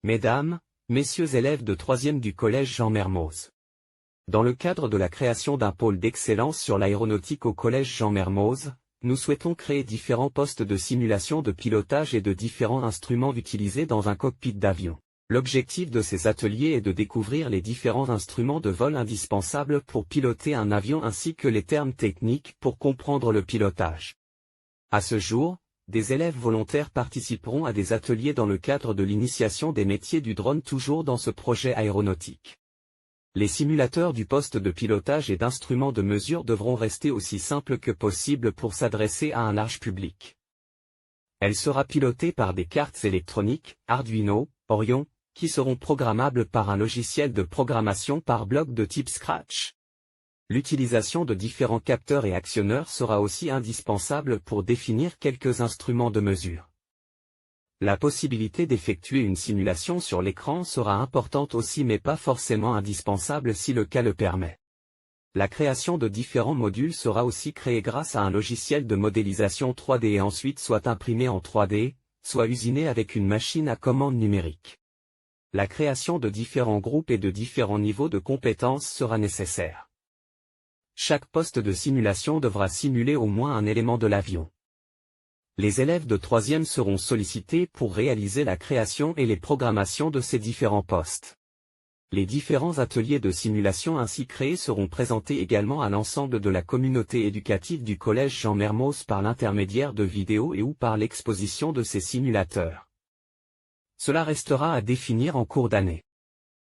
Mesdames, Messieurs élèves de 3e du Collège Jean Mermoz. Dans le cadre de la création d'un pôle d'excellence sur l'aéronautique au Collège Jean Mermoz, nous souhaitons créer différents postes de simulation de pilotage et de différents instruments utilisés dans un cockpit d'avion. L'objectif de ces ateliers est de découvrir les différents instruments de vol indispensables pour piloter un avion ainsi que les termes techniques pour comprendre le pilotage. À ce jour, des élèves volontaires participeront à des ateliers dans le cadre de l'initiation des métiers du drone toujours dans ce projet aéronautique. Les simulateurs du poste de pilotage et d'instruments de mesure devront rester aussi simples que possible pour s'adresser à un large public. Elle sera pilotée par des cartes électroniques, Arduino, Orion, qui seront programmables par un logiciel de programmation par bloc de type Scratch. L'utilisation de différents capteurs et actionneurs sera aussi indispensable pour définir quelques instruments de mesure. La possibilité d'effectuer une simulation sur l'écran sera importante aussi mais pas forcément indispensable si le cas le permet. La création de différents modules sera aussi créée grâce à un logiciel de modélisation 3D et ensuite soit imprimé en 3D, soit usiné avec une machine à commande numérique. La création de différents groupes et de différents niveaux de compétences sera nécessaire. Chaque poste de simulation devra simuler au moins un élément de l'avion. Les élèves de 3e seront sollicités pour réaliser la création et les programmations de ces différents postes. Les différents ateliers de simulation ainsi créés seront présentés également à l'ensemble de la communauté éducative du Collège Jean Mermoz par l'intermédiaire de vidéos et ou par l'exposition de ces simulateurs. Cela restera à définir en cours d'année.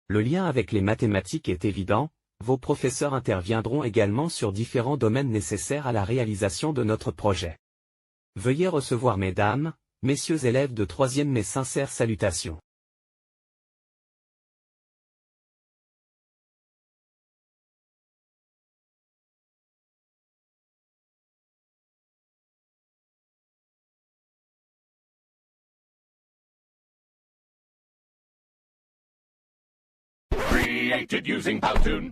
Le lien avec les mathématiques est évident. Vos professeurs interviendront également sur différents domaines nécessaires à la réalisation de notre projet. Veuillez recevoir mesdames, messieurs élèves de 3e mes sincères salutations. Created using Powtoon.